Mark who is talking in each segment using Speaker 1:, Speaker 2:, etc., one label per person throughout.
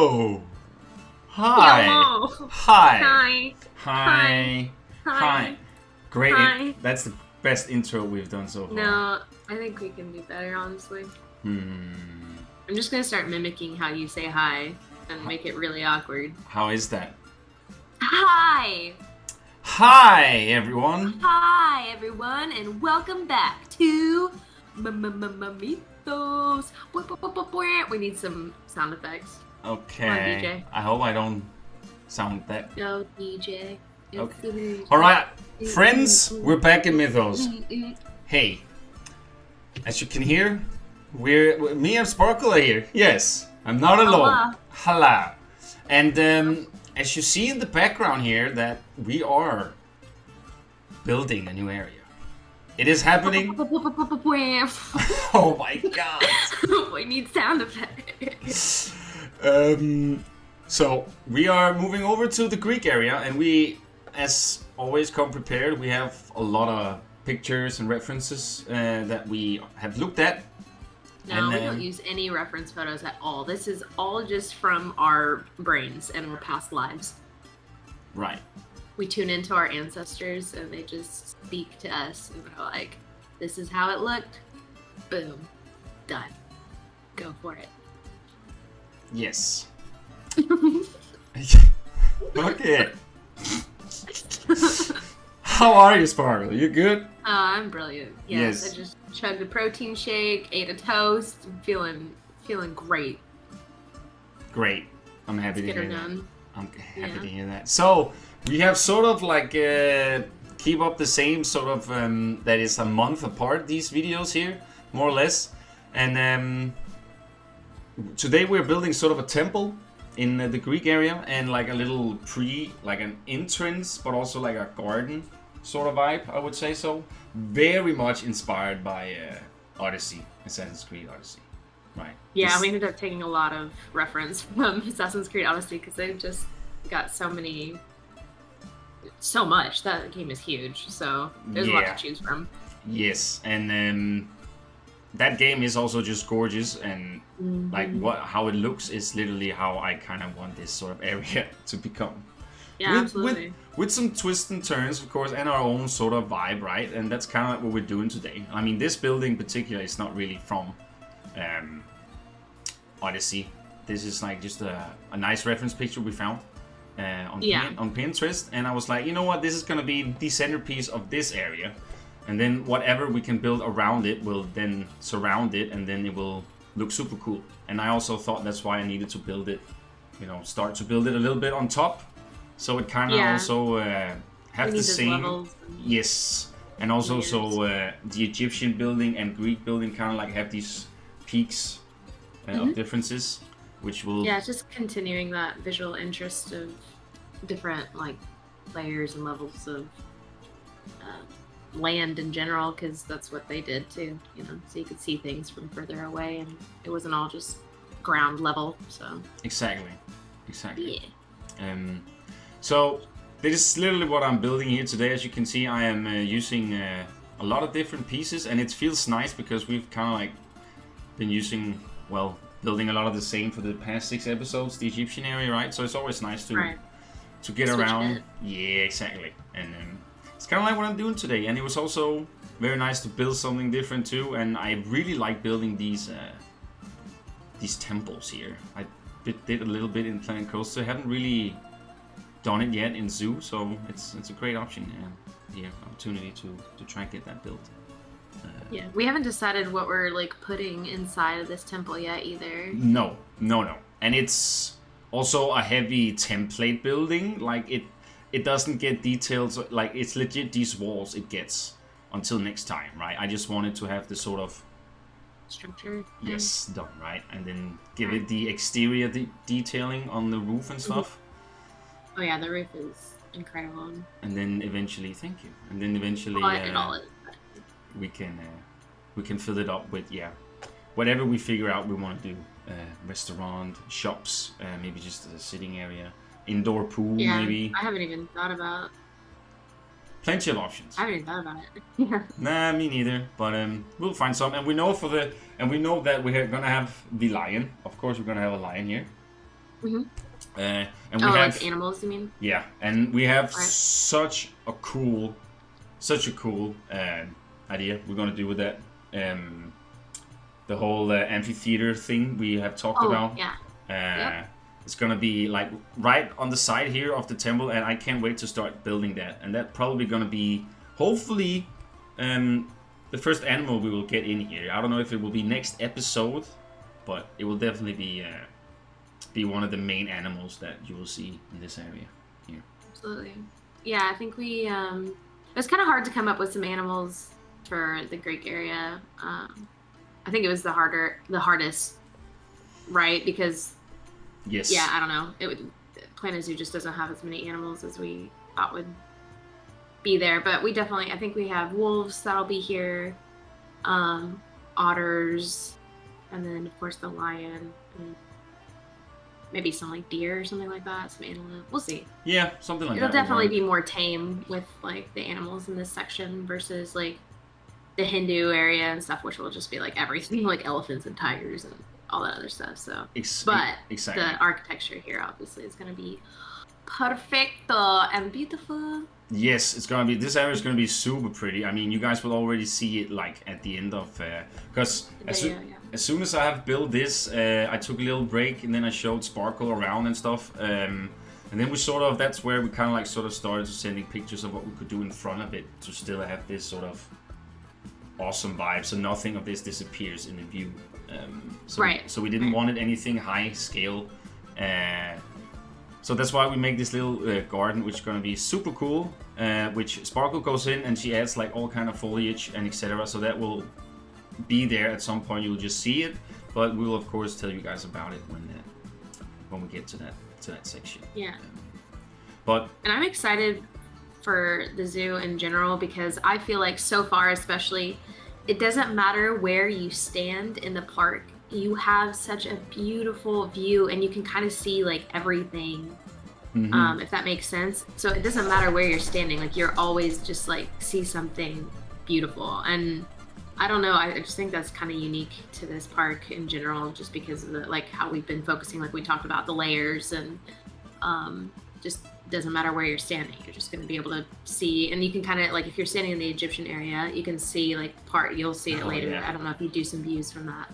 Speaker 1: Hello! Hi!
Speaker 2: Hello.
Speaker 1: Hi!
Speaker 2: Hi.
Speaker 1: Hi!
Speaker 2: Hi.
Speaker 1: Great.
Speaker 2: Hi.
Speaker 1: That's the best intro we've done so far.
Speaker 2: No, I think we can do better, honestly. I'm just gonna start mimicking how you say hi and make it really awkward.
Speaker 1: How is that?
Speaker 2: Hi!
Speaker 1: Hi, everyone!
Speaker 2: Hi, everyone, and welcome back to Mythos. We need some sound effects.
Speaker 1: Okay.
Speaker 2: Come on, DJ.
Speaker 1: I hope I don't sound that.
Speaker 2: Go, DJ.
Speaker 1: Okay. Alright, friends, we're back in Mythos. Hey, as you can hear, me and Sparkle are here. Yes, I'm not alone. Hello. And as you see in the background here, that we are building a new area. It is happening. Oh my god.
Speaker 2: We need sound effects.
Speaker 1: So we are moving over to the Greek area, and we, as always, come prepared. We have a lot of pictures and references that we have looked at.
Speaker 2: No, we don't use any reference photos at all. This is all just from our brains and our past lives.
Speaker 1: Right.
Speaker 2: We tune into our ancestors and they just speak to us and we're like, this is how it looked. Boom. Done. Go for it.
Speaker 1: Yes. Okay. How are you, Sparkle? You good?
Speaker 2: I'm brilliant. Yes. I just chugged a protein shake, ate a toast. I'm feeling great.
Speaker 1: Great. I'm happy to hear that.
Speaker 2: Done.
Speaker 1: I'm happy to hear that. So we have sort of like keep up the same sort of that is a month apart, these videos here, more or less. And today we're building sort of a temple in the Greek area, and like a little like an entrance, but also like a garden sort of vibe, I would say so. Very much inspired by Odyssey, Assassin's Creed Odyssey, right?
Speaker 2: Yeah, we ended up taking a lot of reference from Assassin's Creed Odyssey because they've just got so much. That game is huge, so there's a lot to choose from.
Speaker 1: Yes, and that game is also just gorgeous, and like how it looks is literally how I kind of want this sort of area to become.
Speaker 2: Yeah, absolutely.
Speaker 1: With some twists and turns, of course, and our own sort of vibe, right? And that's kind of like what we're doing today. I mean, this building in particular is not really from Odyssey. This is like just a nice reference picture we found on Pinterest. And I was like, you know what? This is going to be the centerpiece of this area. And then whatever we can build around it will then surround it, and then it will look super cool. And I also thought that's why I needed to build it, start to build it a little bit on top. So it kind of also have the same, yes, and also the Egyptian building and Greek building kind of like have these peaks of differences, which will
Speaker 2: just continuing that visual interest of different like layers and levels of land in general, because that's what they did too, so you could see things from further away and it wasn't all just ground level. So
Speaker 1: exactly. So this is literally what I'm building here today. As you can see, I am using a lot of different pieces, and it feels nice because we've kind of like been building a lot of the same for the past 6 episodes, the Egyptian area, right? So it's always nice to get around. Yeah, exactly. And it's kind of like what I'm doing today, and it was also very nice to build something different too. And I really like building these temples here. I did a little bit in Planet Coaster. I haven't really done it yet in Zoo, so it's a great option and the opportunity to try and get that built.
Speaker 2: We haven't decided what we're like putting inside of this temple yet either.
Speaker 1: No, and it's also a heavy template building. Like it doesn't get details, like it's legit these walls it gets until next time, right? I just wanted to have the sort of
Speaker 2: structure
Speaker 1: done right, and then give it the exterior detailing on the roof and stuff.
Speaker 2: Oh yeah, the roof is incredible.
Speaker 1: And then eventually, we can fill it up with whatever we figure out we want to do. Restaurant, shops, maybe just a sitting area, indoor pool, maybe.
Speaker 2: I haven't even thought about.
Speaker 1: Plenty of options.
Speaker 2: I haven't even thought about it.
Speaker 1: Nah, me neither. But we'll find some, and we know that we're gonna have the lion. Of course, we're gonna have a lion here.
Speaker 2: Mm-hmm.
Speaker 1: And we have
Speaker 2: like animals, you mean?
Speaker 1: Yeah, and we have
Speaker 2: Right.
Speaker 1: such a cool idea we're gonna do with that. The whole amphitheater thing we have talked about.
Speaker 2: Yeah.
Speaker 1: Yep. It's gonna be like right on the side here of the temple, and I can't wait to start building that. And that's probably gonna be, hopefully, the first animal we will get in here. I don't know if it will be next episode, but it will definitely be one of the main animals that you will see in this area here.
Speaker 2: Absolutely. Yeah, I think we it was kind of hard to come up with some animals for the Greek area. I think it was the hardest, right? Because
Speaker 1: yes,
Speaker 2: yeah, I don't know. Planet Zoo just doesn't have as many animals as we thought would be there, but I think we have wolves that'll be here, otters, and then of course the lion, and maybe some like deer or something like that, some antelope. We'll see.
Speaker 1: Yeah, something like
Speaker 2: It'll
Speaker 1: that.
Speaker 2: It'll definitely be more tame with like the animals in this section versus like the Hindu area and stuff, which will just be like everything, like elephants and tigers and all that other stuff. So, but
Speaker 1: exactly.
Speaker 2: The architecture here obviously is going to be perfecto and beautiful.
Speaker 1: Yes, it's gonna be. This area is gonna be super pretty. I mean, you guys will already see it like at the end of because as soon as I have built this, I took a little break and then I showed Sparkle around and stuff. And then that's where we kind of like started sending pictures of what we could do in front of it to still have this sort of awesome vibe. So nothing of this disappears in the view. So we didn't want it anything high scale. So that's why we make this little garden, which is going to be super cool, which Sparkle goes in and she adds like all kind of foliage and etc. So that will be there at some point. You'll just see it, but we will of course tell you guys about it when we get to that section.
Speaker 2: Yeah.
Speaker 1: And
Speaker 2: I'm excited for the zoo in general because I feel like so far, especially, it doesn't matter where you stand in the park. You have such a beautiful view and you can kind of see like everything, if that makes sense. So it doesn't matter where you're standing, like you're always just like see something beautiful. And I don't know, I just think that's kind of unique to this park in general, just because of the like how we've been focusing, like we talked about the layers, and just doesn't matter where you're standing, you're just going to be able to see. And you can kind of like, if you're standing in the Egyptian area, you can see like you'll see it later. I don't know if you do some views from that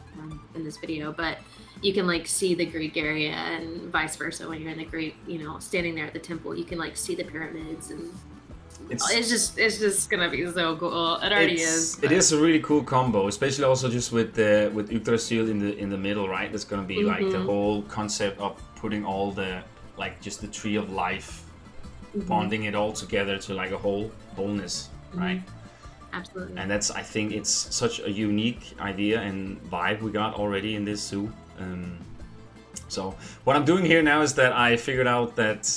Speaker 2: in this video, but you can like see the Greek area and vice versa. When you're in the Greek, standing there at the temple, you can like see the pyramids, and it's just gonna be so cool. It already is.
Speaker 1: It is a really cool combo, especially also just with Yggdrasil in the middle, right? That's gonna be like the whole concept of putting all the like just the tree of life, bonding it all together to like a wholeness, right?
Speaker 2: Absolutely.
Speaker 1: And I think it's such a unique idea and vibe we got already in this zoo. So what I'm doing here now is that I figured out that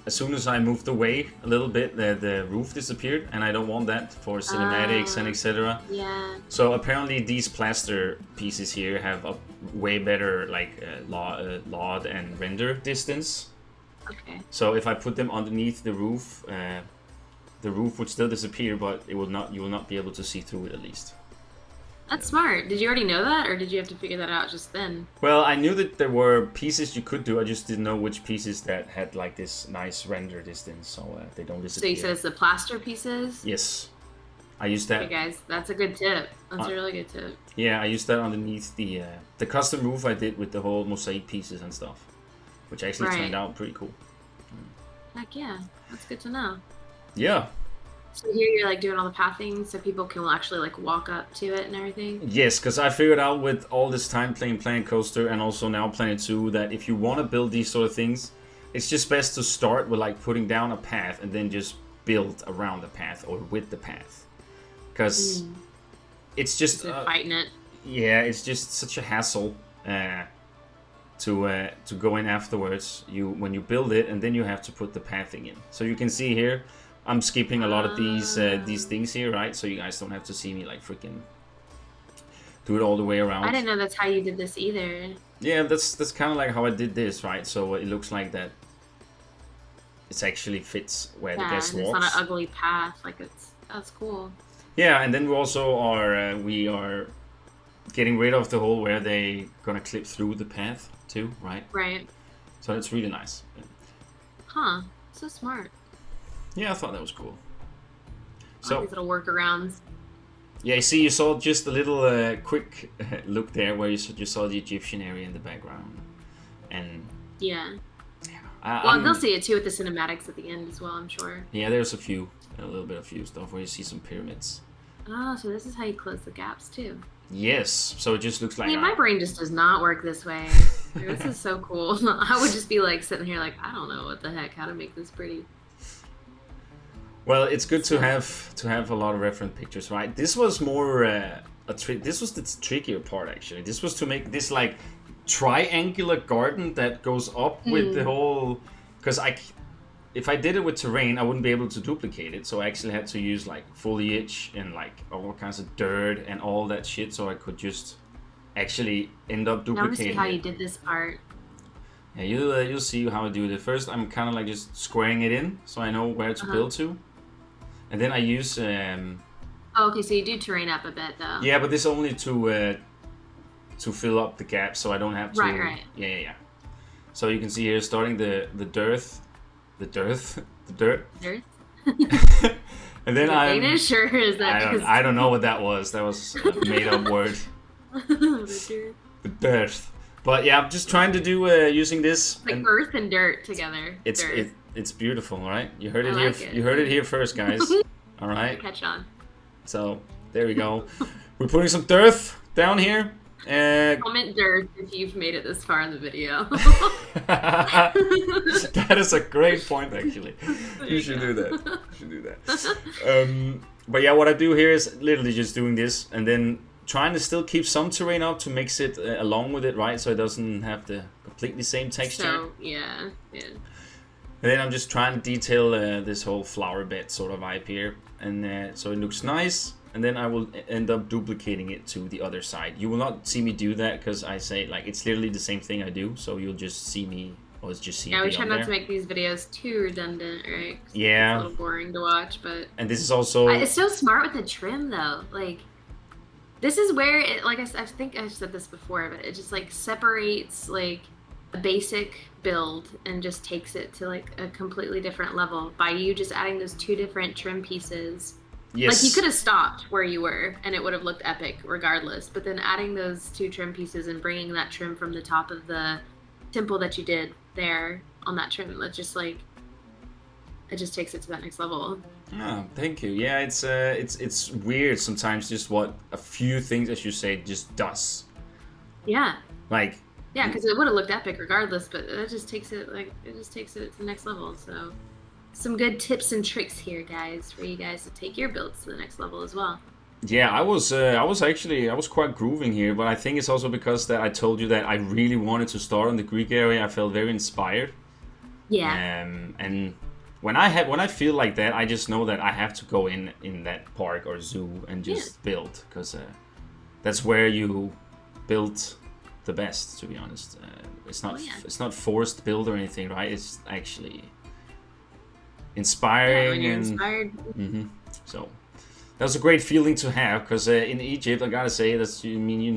Speaker 1: as soon as I moved away a little bit, the roof disappeared, and I don't want that for cinematics and etc.
Speaker 2: Yeah.
Speaker 1: So apparently these plaster pieces here have a way better like LOD and render distance.
Speaker 2: Okay.
Speaker 1: So if I put them underneath the roof would still disappear, but you will not be able to see through it at least.
Speaker 2: That's smart. Did you already know that, or did you have to figure that out just then?
Speaker 1: Well, I knew that there were pieces you could do. I just didn't know which pieces that had like this nice render distance, so they don't disappear.
Speaker 2: So you said it's the plaster pieces?
Speaker 1: Yes. I used that.
Speaker 2: Okay, guys, that's a good tip. That's a really good tip.
Speaker 1: Yeah, I used that underneath the custom roof I did with the whole mosaic pieces and stuff, which actually turned out pretty cool.
Speaker 2: Heck yeah, that's good to know.
Speaker 1: Yeah.
Speaker 2: So here you're like doing all the pathing so people can actually like walk up to it and everything?
Speaker 1: Yes, because I figured out with all this time playing Planet Coaster and also now Planet Zoo that if you want to build these sort of things, it's just best to start with like putting down a path and then just build around the path or with the path. Because it's just...
Speaker 2: fighting it.
Speaker 1: Yeah, it's just such a hassle to go in afterwards. When you build it and then you have to put the pathing in. So you can see here, I'm skipping a lot of these things here, right? So you guys don't have to see me like freaking do it all the way around.
Speaker 2: I didn't know that's how you did this either.
Speaker 1: Yeah, that's kind of like how I did this, right? So it looks like that. It actually fits where the guest walks.
Speaker 2: It's not an ugly path. Like that's cool.
Speaker 1: Yeah, and then we also are getting rid of the hole where they gonna clip through the path too, right?
Speaker 2: Right.
Speaker 1: So it's really nice.
Speaker 2: Huh. So smart.
Speaker 1: Yeah, I thought that was cool.
Speaker 2: So these little workarounds.
Speaker 1: Yeah, you saw just a little quick look there where you just saw the Egyptian area in the background, and
Speaker 2: yeah. They'll see it too with the cinematics at the end as well, I'm sure.
Speaker 1: Yeah, there's a little bit of few stuff where you see some pyramids.
Speaker 2: Oh, so this is how you close the gaps too.
Speaker 1: Yes, so it just looks like.
Speaker 2: My brain just does not work this way. This is so cool. I would just be like sitting here like, I don't know what the heck, how to make this pretty.
Speaker 1: Well, it's good to have a lot of reference pictures, right? This was more this was the trickier part actually. This was to make this like triangular garden that goes up with the whole, because if I did it with terrain, I wouldn't be able to duplicate it. So I actually had to use like foliage and like all kinds of dirt and all that shit, so I could just actually end up duplicating.
Speaker 2: Now we see how you did this part.
Speaker 1: Yeah, you'll see how I do it. First, I'm kind of like just squaring it in, so I know where to build to, and then I use.
Speaker 2: Oh, okay, so you do terrain up a bit though.
Speaker 1: Yeah, but this only to fill up the gaps, so I don't have to.
Speaker 2: Right.
Speaker 1: Yeah. So you can see here, starting the dirt. And then I'm.
Speaker 2: Danish, or is that
Speaker 1: I don't know what that was. That was a made up word. The dirt. But yeah, I'm just trying to do using this.
Speaker 2: Like earth and dirt together.
Speaker 1: It's beautiful, right? You heard it
Speaker 2: I
Speaker 1: here.
Speaker 2: like it.
Speaker 1: You heard it here first, guys. All right.
Speaker 2: Catch on.
Speaker 1: So there we go. We're putting some dirt down here.
Speaker 2: Comment dirt if you've made it this far in the video.
Speaker 1: That is a great point, actually. You should do that. But yeah, what I do here is literally just doing this and then trying to still keep some terrain up to mix it along with it, right? So it doesn't have the completely same texture.
Speaker 2: So, yeah.
Speaker 1: And then I'm just trying to detail this whole flower bed sort of vibe here. And so it looks nice. And then I will end up duplicating it to the other side. You will not see me do that because I say like it's literally the same thing I do. So you'll just see me or just see.
Speaker 2: Yeah, we try not to make these videos too redundant, right?
Speaker 1: Yeah.
Speaker 2: It's a little boring to watch, but.
Speaker 1: And this is also.
Speaker 2: It's so smart with the trim though. Like, this is where it. Like I think I said this before, but it just like separates like a basic build and just takes it to like a completely different level by you just adding those two different trim pieces.
Speaker 1: Yes.
Speaker 2: Like you could have stopped where you were and it would have looked epic regardless, but then adding those two trim pieces and bringing that trim from the top of the temple that you did there on that trim, it just takes it to that next level.
Speaker 1: Oh, thank you. Yeah, it's weird sometimes just what a few things, as you say, just does.
Speaker 2: Yeah.
Speaker 1: Like.
Speaker 2: Yeah, because it would have looked epic regardless, but it just takes it to the next level. So. Some good tips and tricks here, guys, for you guys to take your builds to the next level as well.
Speaker 1: Yeah, I was quite grooving here, but I think it's also because that I told you that I really wanted to start on the Greek area. I felt very inspired.
Speaker 2: Yeah.
Speaker 1: And when I feel like that, I just know that I have to go in that park or zoo and just build, because that's where you build the best. To be honest, it's not forced build or anything, right? It's actually inspiring
Speaker 2: inspired.
Speaker 1: So that was a great feeling to have, because in Egypt, I gotta say, you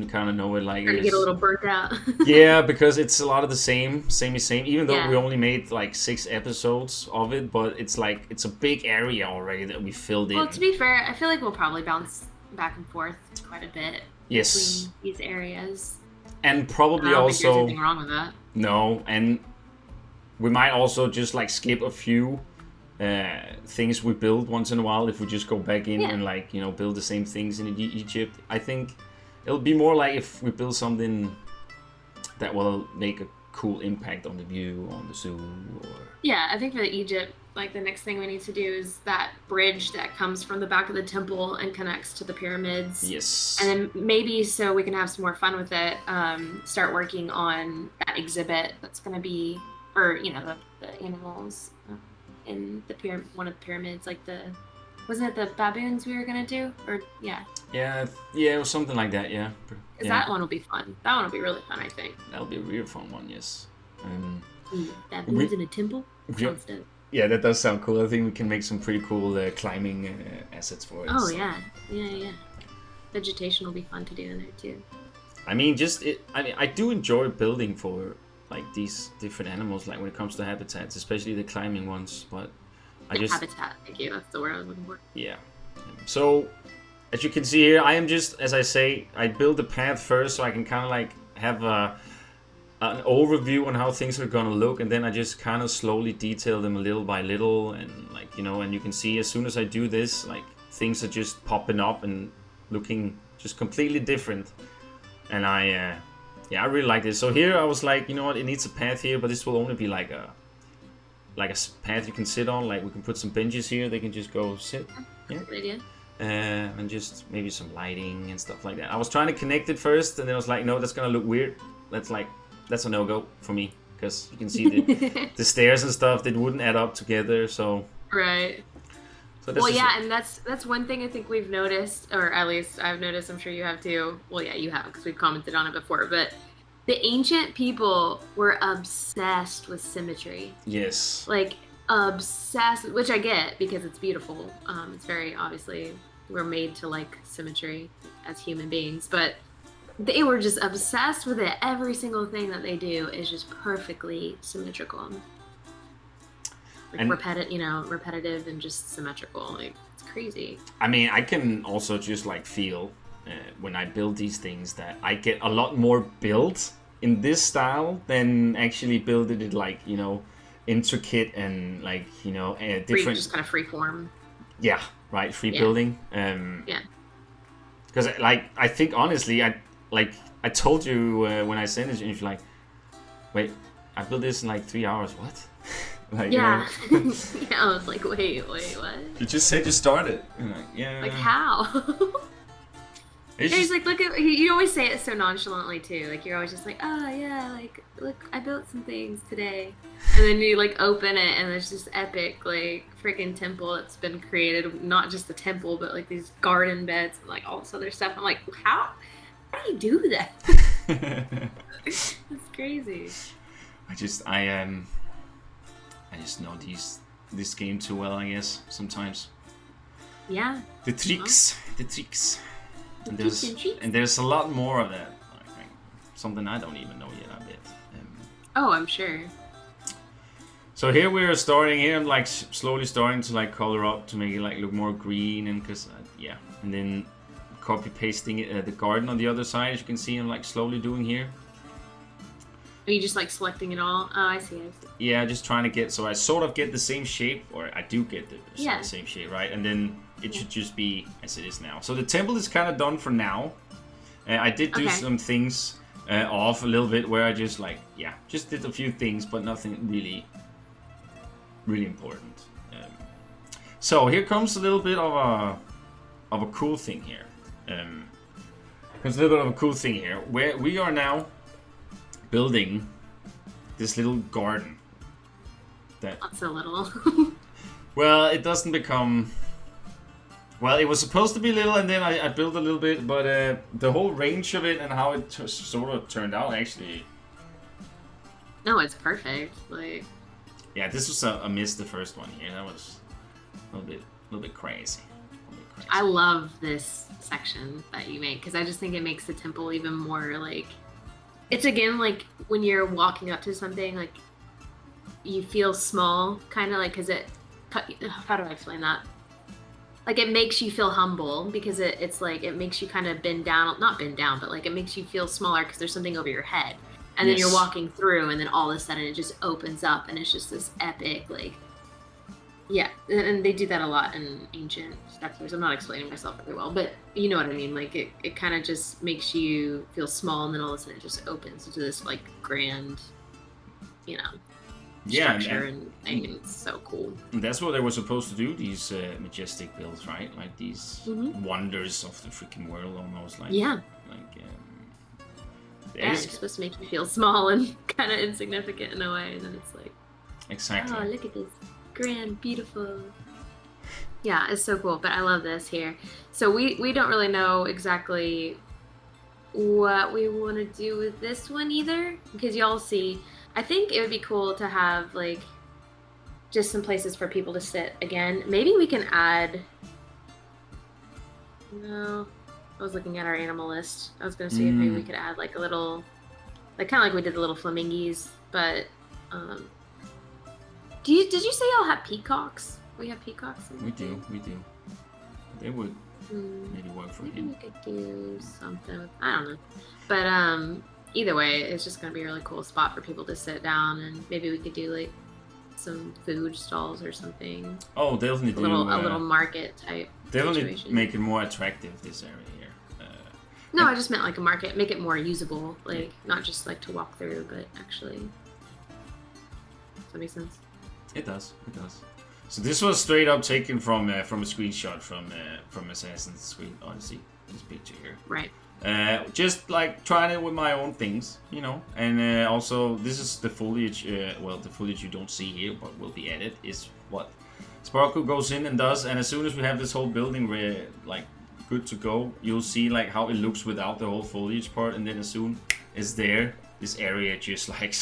Speaker 1: kind of know it like
Speaker 2: to get a little burnt out.
Speaker 1: Yeah, because it's a lot of the same. Even though we only made like 6 episodes of it, but it's like it's a big area already that we filled in.
Speaker 2: Well, to be fair, I feel like we'll probably bounce back and forth quite a bit between these areas.
Speaker 1: And probably
Speaker 2: I don't
Speaker 1: also
Speaker 2: think there's anything wrong with that.
Speaker 1: No, and we might also just like skip a few things we build once in a while if we just go back in and like, you know, build the same things in Egypt. I think it'll be more like if we build something that will make a cool impact on the view, on the zoo, or...
Speaker 2: Yeah, I think for Egypt, like the next thing we need to do is that bridge that comes from the back of the temple and connects to the pyramids.
Speaker 1: Yes.
Speaker 2: And then maybe so we can have some more fun with it, start working on that exhibit that's going to be, or, you know, the animals in the one of the pyramids, like wasn't it the baboons we were gonna do? Or yeah, it was something like that. Yeah, because that one will be fun. That one will be really fun, I think.
Speaker 1: That'll be a real fun one. Yes.
Speaker 2: Baboons in a temple. Sounds dope.
Speaker 1: Yeah, that does sound cool. I think we can make some pretty cool climbing assets for it.
Speaker 2: Oh so. Yeah. Vegetation will be fun to do in there too.
Speaker 1: I mean, I do enjoy building for like these different animals, like when it comes to habitats, especially the climbing ones. But
Speaker 2: habitat. Thank you. That's the word I was looking for.
Speaker 1: Yeah. So as you can see here, I am just, as I say, I build the path first so I can kind of like have an overview on how things are gonna look, and then I just kind of slowly detail them little by little, and like, you know, and you can see as soon as I do this, like things are just popping up and looking just completely different. And I really like this. So here I was like, you know what, it needs a path here, but this will only be like a path you can sit on. Like we can put some benches here, they can just go sit. Yeah.
Speaker 2: Good idea.
Speaker 1: And just maybe some lighting and stuff like that. I was trying to connect it first, and then I was like, no, that's gonna look weird. That's a no-go for me, because you can see the stairs and stuff, that wouldn't add up together. So
Speaker 2: right.
Speaker 1: So
Speaker 2: well, yeah, and that's one thing I think we've noticed, or at least I've noticed. I'm sure you have too. Well, yeah, you have, because we've commented on it before. But the ancient people were obsessed with symmetry.
Speaker 1: Yes.
Speaker 2: Like obsessed, which I get because it's beautiful. It's very obviously we're made to like symmetry as human beings, but they were just obsessed with it. Every single thing that they do is just perfectly symmetrical. Like repetitive and just symmetrical. Like, it's crazy.
Speaker 1: I mean, I can also just like feel when I build these things that I get a lot more built in this style than actually building it like, you know, intricate and like, you know, different.
Speaker 2: Just kind of free form.
Speaker 1: Yeah, right. Free building.
Speaker 2: Yeah.
Speaker 1: Because like I think honestly, I told you when I sent it, and you're like, wait, I built this in like 3 hours. What? Like,
Speaker 2: yeah. Yeah, I was like, wait, what?
Speaker 1: You just said you started. I'm like, yeah.
Speaker 2: Like how? He's like, look at. You always say it so nonchalantly too. Like you're always just like, oh yeah, like look, I built some things today, and then you like open it, and there's this epic like freaking temple that's been created. Not just the temple, but like these garden beds and like all this other stuff. I'm like, how do you do that? It's crazy.
Speaker 1: I just know this game too well, I guess, sometimes.
Speaker 2: Yeah.
Speaker 1: The tricks. And there's a lot more of that. Like, something I don't even know yet, I bet.
Speaker 2: Oh, I'm sure.
Speaker 1: So here we're starting, here I'm like slowly starting to like color up to make it like look more green, and and then copy pasting the garden on the other side, as you can see I'm like slowly doing here.
Speaker 2: Are you just like selecting it all? Oh, I see.
Speaker 1: Yeah, just trying to get, so I sort of get the same shape, or I do get the same shape, right? And then it should just be as it is now. So the temple is kind of done for now. I did do some things off a little bit where I just like, just did a few things, but nothing really important. So here comes a little bit of a cool thing here. Where we are now building this little garden.
Speaker 2: Not so little.
Speaker 1: Well, it doesn't become. Well, it was supposed to be little, and then I built a little bit, but the whole range of it and how it sort of turned out, actually.
Speaker 2: No, it's perfect. Like.
Speaker 1: Yeah, this was a miss. The first one here, that was a little bit crazy.
Speaker 2: I love this section that you make, because I just think it makes the temple even more like. It's again like when you're walking up to something, like you feel small, kind of like, because it. How do I explain that? Like it makes you feel humble, because it's like it makes you kind of not bend down, but like it makes you feel smaller because there's something over your head, and then you're walking through, and then all of a sudden it just opens up, and it's just this epic like. Yeah, and they do that a lot in ancient structures. I'm not explaining myself very well, but you know what I mean. Like it kind of just makes you feel small, and then all of a sudden it just opens into this like grand, structure, and it's so cool.
Speaker 1: And that's what they were supposed to do. These majestic builds, right? Like these wonders of the freaking world, almost like
Speaker 2: it's supposed to make you feel small and kind of insignificant in a way, and then it's like,
Speaker 1: exactly.
Speaker 2: Oh, look at this. Grand, beautiful. Yeah, it's so cool, but I love this here. So we don't really know exactly what we want to do with this one either, because y'all see, I think it would be cool to have like just some places for people to sit again. Maybe we can add. No, I was looking at our animal list. I was gonna see if maybe we could add like a little, like kind of like we did the little flamingos But did you say y'all have peacocks? We have peacocks.
Speaker 1: We do. They would maybe work for him.
Speaker 2: We could do something. I don't know. But either way, it's just gonna be a really cool spot for people to sit down, and maybe we could do like some food stalls or something.
Speaker 1: Oh, definitely
Speaker 2: a little market type.
Speaker 1: Definitely make it more attractive, this area here.
Speaker 2: No, I just meant like a market, make it more usable, like not just like to walk through, but actually. Does that make sense?
Speaker 1: It does. So this was straight up taken from a screenshot from Assassin's Creed Odyssey. This picture here.
Speaker 2: Right.
Speaker 1: Just like trying it with my own things, you know. And also, this is the foliage. Well, the foliage you don't see here, but will be added, is what Sparkle goes in and does. And as soon as we have this whole building like good to go, you'll see like how it looks without the whole foliage part. And then as soon as there, this area just like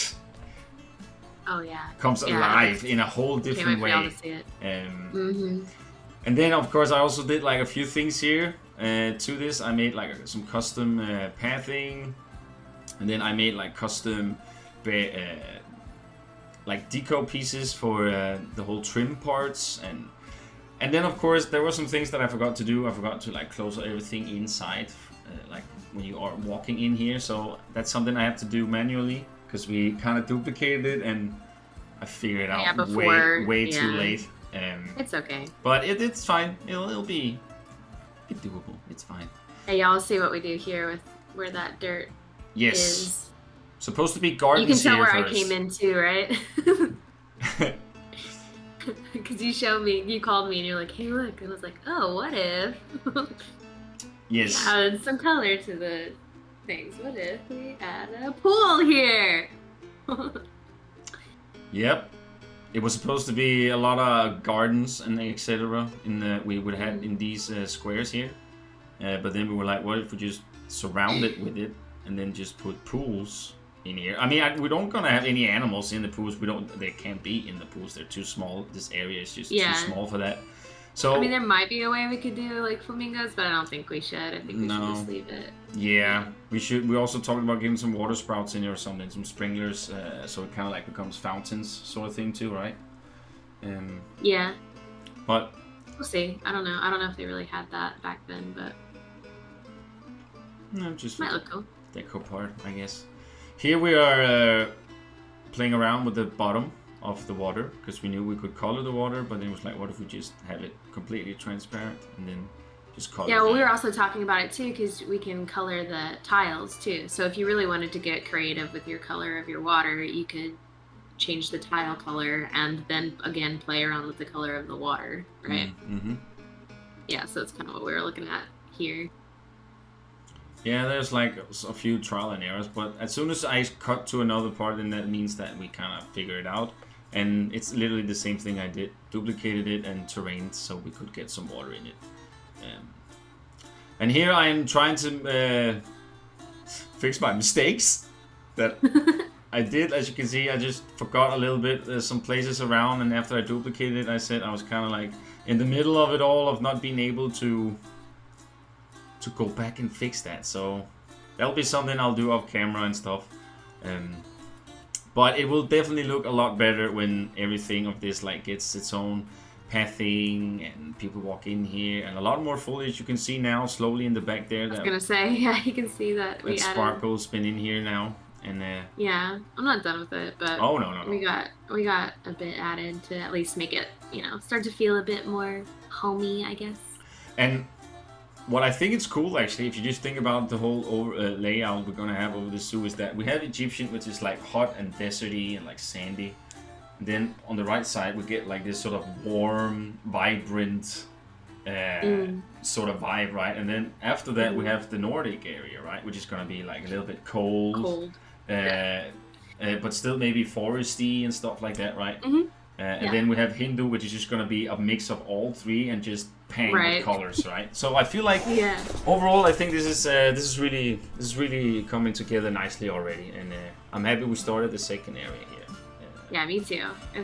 Speaker 1: comes alive in a whole different way.
Speaker 2: To see it.
Speaker 1: And then of course I also did like a few things here. To this, I made like some custom pathing, and then I made like custom like deco pieces for the whole trim parts, and then of course there were some things that I forgot to do. I forgot to like close everything inside, like when you are walking in here. So that's something I have to do manually because we kind of duplicated it, and I figured it out way too late.
Speaker 2: It's okay,
Speaker 1: but it's fine. It'll be doable. It's fine.
Speaker 2: Hey, y'all see what we do here with where that dirt is.
Speaker 1: Supposed to be gardens.
Speaker 2: You can tell where
Speaker 1: first.
Speaker 2: I came into, right? Because you called me and you're like, hey, look. And I was like, oh, what if?
Speaker 1: Yes.
Speaker 2: Add some color to the things. What if we add a pool here?
Speaker 1: Yep. It was supposed to be a lot of gardens and etc. We would have in these squares here, but then we were like, what if we just surround it with it and then just put pools in here? I mean, we don't gonna have any animals in the pools. They can't be in the pools. They're too small. This area is just too small for that. So
Speaker 2: I mean, there might be a way we could do like flamingos, but I don't think we should. I think we should just leave it.
Speaker 1: Yeah, we should. We also talked about getting some water sprouts in here or something, some sprinklers, so it kind of like becomes fountains sort of thing too, right?
Speaker 2: Yeah.
Speaker 1: But
Speaker 2: we'll see. I don't know if they really had that back then, but
Speaker 1: no, just
Speaker 2: might look cool.
Speaker 1: Deco part, I guess. Here we are playing around with the bottom of the water because we knew we could color the water, but then it was like, what if we just have it completely transparent and then just color?
Speaker 2: Yeah, well, we were also talking about it too because we can color the tiles too. So if you really wanted to get creative with your color of your water, you could change the tile color and then again play around with the color of the water, right?
Speaker 1: Mm-hmm.
Speaker 2: Yeah, so it's kind of what we were looking at here.
Speaker 1: Yeah, there's like a few trial and errors, but as soon as I cut to another part, then that means that we kind of figure it out. And it's literally the same thing I did, duplicated it and terrained so we could get some water in it. And here I'm trying to fix my mistakes that I did. As you can see, I just forgot a little bit some places around, and after I duplicated it, I said I was kind of like in the middle of it all, of not being able to go back and fix that. So that'll be something I'll do off camera and stuff. But it will definitely look a lot better when everything of this like gets its own pathing and people walk in here, and a lot more foliage you can see now slowly in the back there.
Speaker 2: I was gonna say, yeah, you can see that we added.
Speaker 1: Sparkle's been in here now, and
Speaker 2: yeah, I'm not done with it, but
Speaker 1: oh no.
Speaker 2: we got a bit added to at least make it, start to feel a bit more homey, I guess.
Speaker 1: And what I think it's cool, actually, if you just think about the whole layout we're gonna have over the zoo, is that we have Egyptian, which is like hot and deserty and like sandy. And then on the right side, we get like this sort of warm, vibrant sort of vibe, right? And then after that, we have the Nordic area, right? Which is gonna be like a little bit cold. But still maybe foresty and stuff like that, right? And then we have Hindu, which is just gonna be a mix of all three and just paint with colors, right? So I feel like overall, I think this is really coming together nicely already, and I'm happy we started the second area here.
Speaker 2: Yeah, me too.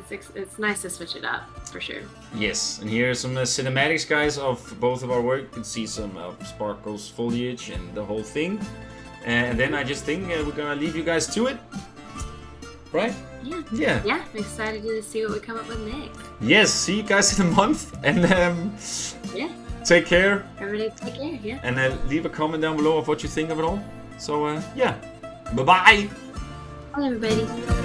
Speaker 2: It's nice to switch it up for sure.
Speaker 1: Yes, and here are some cinematics, guys, of both of our work. You can see some of Sparkle's foliage and the whole thing, and then I just think we're gonna leave you guys to it. right?
Speaker 2: Yeah. I'm excited to see what we come up with next.
Speaker 1: Yes, see you guys in a month, and take care.
Speaker 2: Everybody take care, yeah.
Speaker 1: And leave a comment down below of what you think of it all. So, bye-bye.
Speaker 2: Bye, everybody.